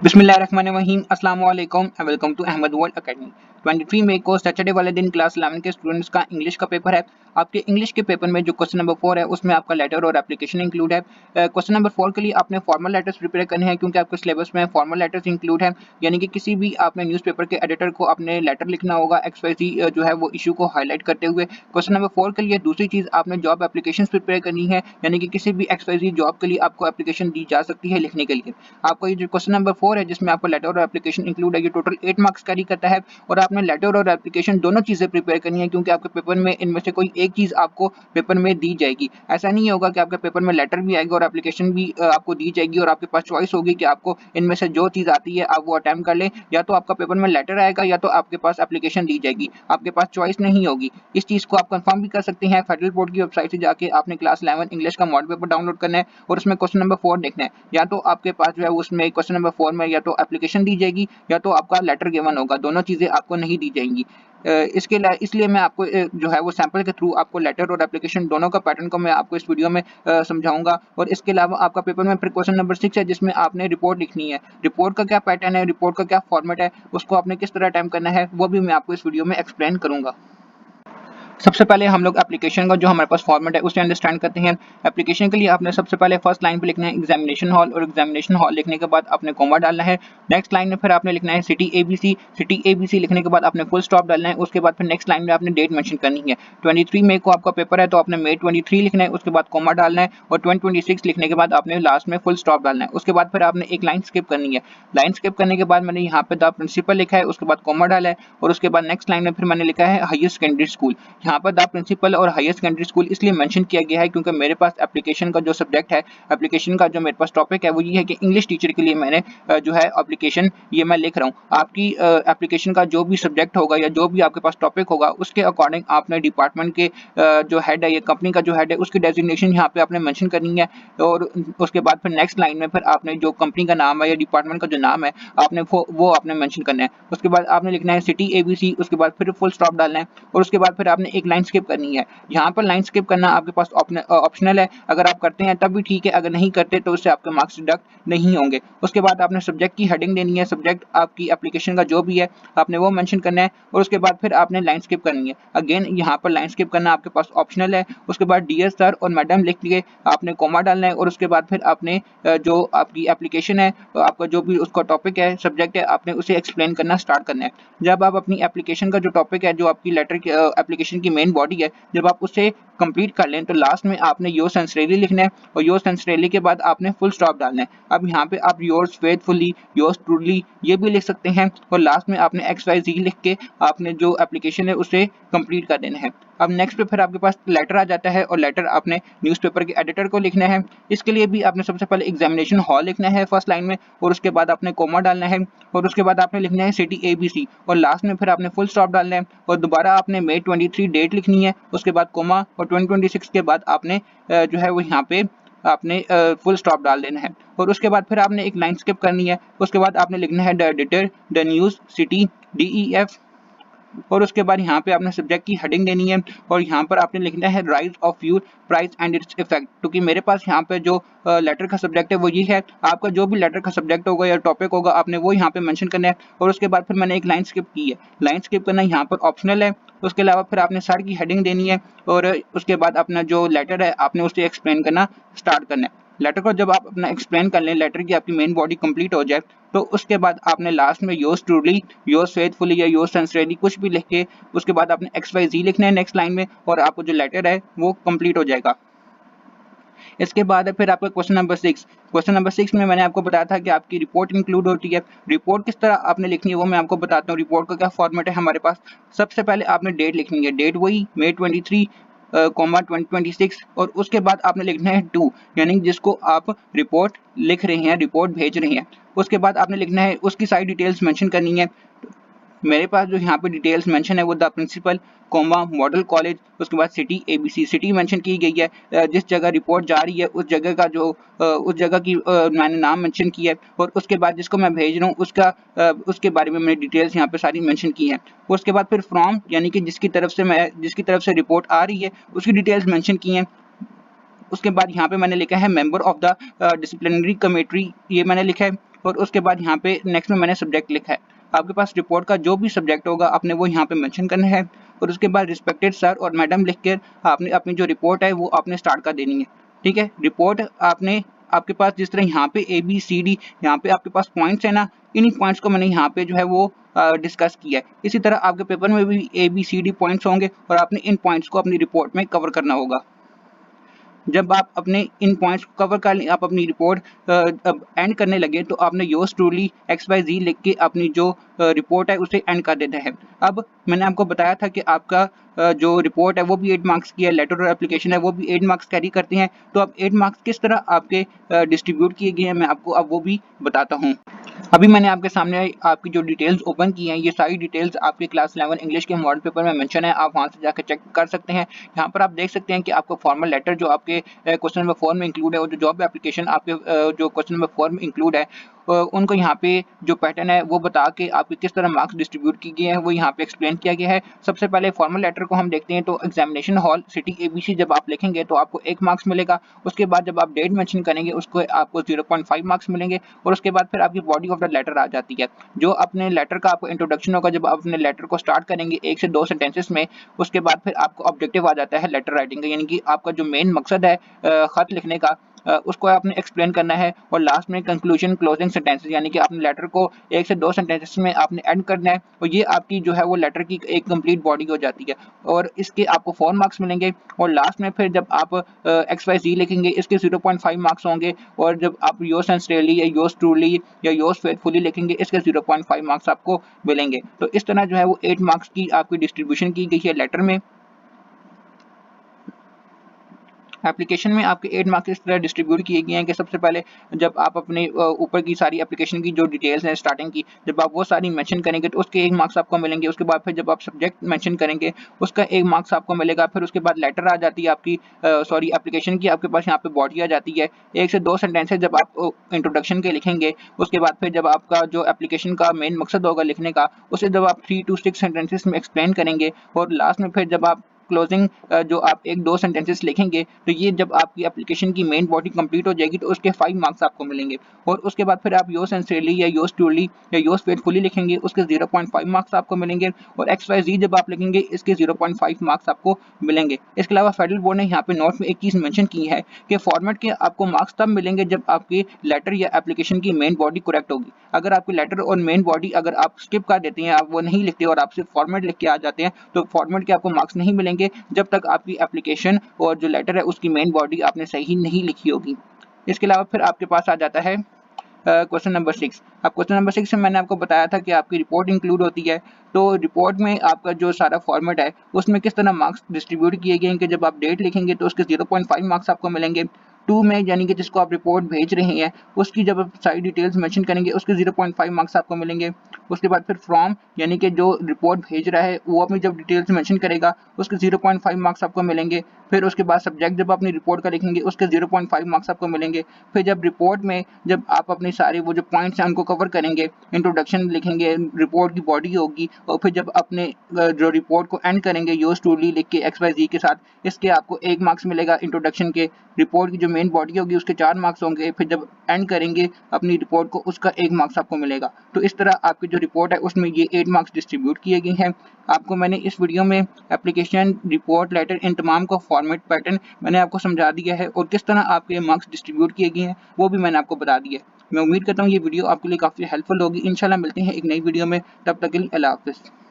बिस्मिल्लाहिर्रहमानिर्रहीम अस्सलाम वालेकुम and welcome to Ahmad world academy. 23 मई को सैटरडे वाले दिन क्लास 11 के स्टूडेंट्स का इंग्लिश का पेपर है। आपके इंग्लिश के पेपर में जो क्वेश्चन नंबर 4 है उसमें आपका लेटर और एप्लीकेशन इंक्लूड है। क्वेश्चन नंबर 4 के लिए आपने फॉर्मल लेटर्स प्रिपेयर करने हैं क्योंकि आपके सिलेबस में फॉर्मल लेटर्स इंक्लूड है, यानी कि किसी भी आपने न्यूज़पेपर के एडिटर को अपने लेटर लिखना होगा XYZ जो है वो इशू को हाईलाइट करते हुए। क्वेश्चन नंबर 4 के लिए दूसरी चीज़ आपने जॉब एप्लीकेशन प्रिपेयर करनी है, यानी कि किसी भी XYZ जॉब के लिए आपको एप्लीकेशन दी जा सकती है लिखने के लिए। आपका ये जो क्वेश्चन नंबर 4 है जिसमें आपका लेटर और एप्लीकेशन इंक्लूड है, ये टोटल 8 मार्क्स कैरी करता है और आपने लेटर और एप्लीकेशन दोनों चीजें प्रिपेयर करनी है क्योंकि आपके पेपर में इनमें से कोई एक चीज आपको पेपर में दी जाएगी। ऐसा नहीं होगा कि आपके पेपर में लेटर भी आएगा और एप्लीकेशन भी आपको दी जाएगी और आपके पास चॉइस होगी कि आपको इनमें से जो चीज आती है आप वो अटेम्प्ट कर लें, या तो आपका पेपर में लेटर आएगा या तो आपके पास एप्लीकेशन दी जाएगी, आपके पास चॉइस नहीं होगी। इस चीज को आप कंफर्म भी कर सकते हैं फेडरल बोर्ड की वेबसाइट से जाके। आपने क्लास 11 इंग्लिश का मॉडल पेपर डाउनलोड करना है और उसमें क्वेश्चन नंबर 4 देखना है, या तो आपके पास जो है उसमें क्वेश्चन नंबर 4 में या तो एप्लीकेशन दी जाएगी या तो आपका लेटर गिवन होगा, दोनों चीजें आपको नहीं दी जाएंगी। इसलिए मैं आपको जो है वो सैंपल के थ्रू आपको लेटर और एप्लीकेशन दोनों का पैटर्न को मैं आपको इस वीडियो में समझाऊंगा। और इसके अलावा आपका पेपर में फिर क्वेश्चन नंबर 6 है जिसमें आपने रिपोर्ट लिखनी है। रिपोर्ट का क्या पैटर्न है, रिपोर्ट का क्या फॉर्मेट है, उसको आपने किस तरह अटेम्प्ट करना है, वो भी मैं आपको इस वीडियो में एक्सप्लेन करूंगा। सबसे पहले हम लोग एप्लीकेशन का जो हमारे पास फॉर्मेट है उसे अंडरस्टैंड करते हैं। एप्लीकेशन के लिए आपने सबसे पहले फर्स्ट लाइन पे लिखना है एग्जामिनेशन हॉल, और एग्जामिनेशन हॉल लिखने के बाद आपने कॉमा डालना है। नेक्स्ट लाइन में फिर आपने लिखना है सिटी ABC। सिटी ABC लिखने के बाद आपने फुल स्टॉप डालना है। उसके बाद फिर नेक्स्ट लाइन में आपने डेट मेंशन करनी है। 23 मई को आपका पेपर है तो आपने मई 23 लिखना है, उसके बाद कॉमा डालना है और 2026 लिखने के बाद आपने लास्ट में फुल स्टॉप डालना है। उसके बाद फिर आपने एक लाइन स्किप करनी है। लाइन स्किप करने के बाद मैंने यहाँ पे द प्रिंसिपल लिखा है, उसके बाद कॉमा डाला है और उसके बाद नेक्स्ट लाइन में फिर मैंने लिखा है हायर सेकेंडरी स्कूल। यहाँ पर द प्रिंसिपल और हायर सेकेंडरी स्कूल इसलिए मेंशन किया गया है क्योंकि मेरे पास एप्लीकेशन का जो सब्जेक्ट है, एप्लीकेशन का जो मेरे पास टॉपिक है वो ये है कि इंग्लिश टीचर के लिए मैंने जो है एप्लीकेशन ये मैं लिख रहा हूँ। आपकी एप्लीकेशन का जो भी सब्जेक्ट होगा या जो भी आपके पास टॉपिक होगा उसके अकॉर्डिंग आपने डिपार्टमेंट के जो हेड है या कंपनी का जो हेड है उसकी डेजिग्नेशन यहाँ पे आपने मेंशन करनी है। और उसके बाद फिर नेक्स्ट लाइन में फिर आपने जो कंपनी का नाम है या डिपार्टमेंट का जो नाम है आपने वो आपने मेंशन करना है। उसके बाद आपने लिखना है सिटी ABC, उसके बाद फिर फुल स्टॉप डालना है और उसके बाद फिर आपने एक लाइन स्किप करनी है। यहाँ पर लाइन स्किप करना आपके पास ऑप्शनल है, अगर आप करते हैं तब भी ठीक है, अगर नहीं करते तो उससे आपके मार्क्स डिडक्ट नहीं होंगे। उसके बाद आपने सब्जेक्ट की हेडिंग देनी है, सब्जेक्ट आपकी एप्लीकेशन का जो भी है आपने वो मेंशन करना है और उसके बाद फिर आपने लाइन स्किप करनी है। अगेन यहाँ पर लाइन स्किप करना आपके पास ऑप्शनल है। उसके बाद डियर सर और मैडम लिख के आपने कॉमा डालना है और उसके बाद फिर आपने जो आपकी एप्लीकेशन है, आपका जो भी उसका टॉपिक है, सब्जेक्ट है, आपने उसे एक्सप्लेन करना स्टार्ट करना है। जब आप अपनी एप्लीकेशन का जो टॉपिक है, जो आपकी लेटर की एप्लीकेशन की मेन बॉडी है, जब आप उसे कंप्लीट कर लें तो लास्ट में आपने योर सिंसियरली लिखना है और योर सिंसियरली के बाद आपने फुल स्टॉप डालना है। अब यहाँ पे आप योर्स फेथफुली, योर्स ट्रूली ये भी लिख सकते हैं और लास्ट में आपने XYZ लिख के आपने जो एप्लीकेशन है उसे कंप्लीट कर देना है। अब नेक्स्ट पे फिर आपके पास लेटर आ जाता है और लेटर आपने न्यूज़पेपर के एडिटर को लिखना है। इसके लिए भी आपने सबसे पहले एग्जामिनेशन हॉल लिखना है फर्स्ट लाइन में और उसके बाद आपने कॉमा डालना है और उसके बाद आपने लिखना है सिटी ABC और लास्ट में फिर आपने फुल स्टॉप डालना है और दोबारा आपने मई 23 डेट लिखनी है, उसके बाद कोमा और 2026 के बाद आपने जो है वो यहाँ पे आपने फुल स्टॉप डाल देना है और उसके बाद फिर आपने एक लाइन स्किप करनी है। उसके बाद आपने लिखना है the editor, the news, city, DEF और उसके बाद यहाँ पे आपने सब्जेक्ट की हेडिंग देनी है और यहाँ पर आपने लिखना है rise of fuel price and its effect. क्योंकि मेरे पास यहाँ पे जो लेटर का सब्जेक्ट है वो ये है, आपका जो भी लेटर का सब्जेक्ट होगा या टॉपिक होगा आपने वो यहाँ पे मेंशन करना है और उसके बाद फिर मैंने एक लाइन स्किप की है। लाइन स्किप करना यहाँ पर ऑप्शनल है। उसके अलावा फिर आपने सर की हेडिंग देनी है और उसके बाद अपना जो लेटर है आपने उसे एक्सप्लेन करना स्टार्ट करना है। लेटर को जब आप अपना एक्सप्लेन कर लें, लेटर की आपकी मेन बॉडी कंप्लीट हो जाए तो उसके बाद आपने लास्ट में योर्स ट्रूली, योर्स फेथफुली या योर्स सिंसियरली कुछ भी लिख के उसके बाद आपने XYZ लिखना है नेक्स्ट लाइन में और आपको जो लेटर है वो कंप्लीट हो जाएगा। इसके बाद है फिर आपका क्वेश्चन नंबर 6। क्वेश्चन नंबर 6 में मैंने आपको बताया था कि आपकी रिपोर्ट इंक्लूड होती है। रिपोर्ट किस तरह आपने लिखनी है वो मैं आपको बताता हूँ। रिपोर्ट का क्या फॉर्मेट है हमारे पास। सबसे पहले आपने डेट लिखनी है, डेट वही मई 23 कॉमा 2026 और उसके बाद आपने लिखना है टू, यानी जिसको आप रिपोर्ट लिख रहे हैं, रिपोर्ट भेज रहे हैं। उसके बाद आपने लिखना है उसकी सारी डिटेल्स मेंशन करनी है। मेरे पास जो यहाँ पे डिटेल्स मेंशन है वो the principal comma model college, उसके बाद सिटी ABC, सिटी मेंशन की गई है, जिस जगह रिपोर्ट जा रही है उस जगह का जो उस जगह की मैंने नाम मेंशन किया है और उसके बाद जिसको मैं भेज रहा हूँ उसका उसके बारे में मैंने डिटेल्स यहाँ पे सारी मेंशन की है। उसके बाद फिर फ्रॉम, यानी कि जिसकी तरफ से रिपोर्ट आ रही है उसकी डिटेल्स मेंशन की हैं। उसके बाद यहाँ पे मैंने लिखा है member of the disciplinary committee, ये मैंने लिखा है। और उसके बाद यहाँ पे नेक्स्ट में मैंने सब्जेक्ट लिखा है। आपके पास रिपोर्ट का जो भी सब्जेक्ट होगा आपने वो यहाँ पे मेंशन करना है और उसके बाद रिस्पेक्टेड सर और मैडम लिख कर आपने अपनी जो रिपोर्ट है वो आपने स्टार्ट कर देनी है। ठीक है, रिपोर्ट आपने आपके पास जिस तरह यहाँ पे ABCD यहाँ पे आपके पास पॉइंट्स है ना, इन्हीं पॉइंट्स को मैंने यहाँ पे जो है वो डिस्कस किया है। इसी तरह आपके पेपर में भी ABCD पॉइंट्स होंगे और आपने इन पॉइंट्स को अपनी रिपोर्ट में कवर करना होगा। जब आप अपने इन पॉइंट्स को कवर कर लें, आप अपनी रिपोर्ट एंड करने लगे तो आपने योर्स ट्रूली XYZ लिख के अपनी जो रिपोर्ट है उसे एंड कर देना है। अब मैंने आपको बताया था कि आपका जो रिपोर्ट है वो भी 8 मार्क्स की है, लेटर और एप्लीकेशन है वो भी 8 मार्क्स कैरी करते हैं। तो अब 8 मार्क्स किस तरह आपके डिस्ट्रीब्यूट किए गए हैं मैं आपको अब वो भी बताता हूँ। अभी मैंने आपके सामने आपकी जो डिटेल्स ओपन की हैं, ये सारी डिटेल्स आपके क्लास 11 इंग्लिश के मॉडल पेपर में मेंशन है, आप वहां से जाकर चेक कर सकते हैं। यहाँ पर आप देख सकते हैं कि आपको फॉर्मल लेटर जो आपके क्वेश्चन नंबर 4 में इंक्लूड है और जो जॉब एप्लीकेशन आपके जो क्वेश्चन नंबर 4 में इंक्लूड है उनको यहाँ पे जो पैटर्न है वो बता के आपके किस तरह मार्क्स डिस्ट्रीब्यूट किए गए हैं वो यहाँ पे एक्सप्लेन किया गया है। सबसे पहले फॉर्मल लेटर को हम देखते हैं तो एग्जामिनेशन हॉल सिटी ABC जब आप लिखेंगे तो आपको 1 मार्क्स मिलेगा। उसके बाद जब आप डेट मेंशन करेंगे उसको आपको 0.5 मार्क्स मिलेंगे और उसके बाद फिर आपकी बॉडी ऑफ द लेटर आ जाती है। जो अपने लेटर का आपको इंट्रोडक्शन होगा, जब आप अपने लेटर को स्टार्ट करेंगे 1 से 2 सेंटेंसेस में, उसके बाद फिर आपको ऑब्जेक्टिव आ जाता है लेटर राइटिंग का, यानी कि आपका जो मेन मकसद है खत लिखने का उसको आपने एक्सप्लेन करना है और लास्ट में कंक्लूजन क्लोजिंग सेंटेंसेस यानी कि आपने लेटर को 1 से 2 सेंटेंसेस में आपने एंड करना है और ये आपकी जो है वो लेटर की एक कंप्लीट बॉडी हो जाती है और इसके आपको 4 मार्क्स मिलेंगे। और लास्ट में फिर जब आप XYZ लिखेंगे इसके 0.5 मार्क्स होंगे और जब आप योर्स सिंसियरली या योर्स ट्रूली या योर्स फेथफुली लिखेंगे इसके 0.5 मार्क्स आपको मिलेंगे। तो इस तरह जो है वो 8 मार्क्स की आपकी डिस्ट्रीब्यूशन की गई है लेटर में। एप्लीकेशन में आपके 8 मार्क्स इस तरह डिस्ट्रीब्यूट किए गए हैं कि सबसे पहले जब आप अपने ऊपर की सारी एप्लीकेशन की जो डिटेल्स हैं स्टार्टिंग की, जब आप वो सारी मेंशन करेंगे तो उसके 1 मार्क्स आपको मिलेंगे। उसके बाद फिर जब आप सब्जेक्ट मेंशन करेंगे उसका 1 मार्क्स आपको मिलेगा। फिर उसके बाद लेटर आ जाती है आपकी सॉरी एप्लीकेशन की, आपके पास यहाँ पे बॉडी आ जाती है। 1 से 2 सेंटेंसेस जब आप इंट्रोडक्शन के लिखेंगे, उसके बाद फिर जब आपका जो एप्लीकेशन का मेन मकसद होगा लिखने का उसे जब आप 3 to 6 सेंटेंसेस में एक्सप्लेन करेंगे और लास्ट में फिर जब आप क्लोजिंग जो आप 1-2 सेंटेंसेस लिखेंगे तो ये जब आपकी एप्लीकेशन की मेन बॉडी कंप्लीट हो जाएगी तो उसके 5 मार्क्स आपको मिलेंगे। और उसके बाद फिर आप योर्स सिंसियरली या योर्स ट्रूली या योर्स फेथफुली लिखेंगे उसके 0.5 मार्क्स आपको मिलेंगे और XYZ जब आप लिखेंगे इसके 0.5 मार्क्स आपको मिलेंगे। इसके अलावा फेडरल बोर्ड ने यहाँ पे नोट में एक चीज़ मेंशन की है कि फॉर्मेट के आपको मार्क्स तब मिलेंगे जब आपकी लेटर या एप्लीकेशन की मेन बॉडी करेक्ट होगी। अगर आपकी लेटर और मेन बॉडी अगर आप स्किप कर देते हैं, आप वो नहीं लिखते और आप सिर्फ फॉर्मेट लिख के आ जाते हैं तो फॉर्मेट के आपको मार्क्स नहीं मिलेंगे जब तक आपकी एप्लीकेशन और जो लेटर है उसकी मेन बॉडी आपने सही नहीं लिखी होगी। इसके अलावा फिर आपके पास आ जाता है क्वेश्चन नंबर 6। अब क्वेश्चन नंबर 6 में मैंने आपको बताया था कि आपकी रिपोर्ट इंक्लूड होती है। तो रिपोर्ट में आपका जो सारा फॉर्मेट है उसमें किस तरह मार्क्स डिस्ट्रीब्यूट किए गए हैं कि जब आप डेट लिखेंगे तो उसके 0.5 मार्क्स आपको मिलेंगे। 2 में यानी कि जिसको आप रिपोर्ट भेज रहे हैं उसकी जब आप सारी डिटेल्स मेंशन करेंगे उसके 0.5 मार्क्स आपको मिलेंगे। उसके बाद फिर फ्रॉम यानी कि जो रिपोर्ट भेज रहा है वो अपनी जब डिटेल्स मेंशन करेगा उसके 0.5 मार्क्स आपको मिलेंगे। फिर उसके बाद सब्जेक्ट जब अपनी रिपोर्ट का लिखेंगे उसके 0.5 मार्क्स आपको मिलेंगे। फिर जब रिपोर्ट में जब आप अपने सारे वो जो पॉइंट्स हैं उनको कवर करेंगे, इंट्रोडक्शन लिखेंगे, रिपोर्ट की बॉडी होगी और फिर जब अपने जो रिपोर्ट को एंड करेंगे योर्स ट्रूली लिख के XYZ के साथ, इसके आपको 1 मार्क्स मिलेगा इंट्रोडक्शन के। रिपोर्ट की जो मेन बॉडी होगी उसके 4 मार्क्स होंगे। फिर जब एंड करेंगे अपनी रिपोर्ट को उसका 1 मार्क्स आपको मिलेगा। तो इस तरह आपकी जो रिपोर्ट है उसमें ये 8 मार्क्स डिस्ट्रीब्यूट किए गए हैं। आपको मैंने इस वीडियो में एप्लीकेशन, रिपोर्ट, लेटर इन तमाम का फॉर्मेट पैटर्न मैंने आपको समझा दिया है और किस तरह आपके मार्क्स डिस्ट्रीब्यूट किए गए हैं वो भी मैंने आपको बता दिया है। मैं उम्मीद करता हूँ ये वीडियो आपके लिए काफ़ी हेल्पफुल होगी। इंशाल्लाह मिलते हैं एक नई वीडियो में, तब तक के लिए अल्लाह हाफ़िज़।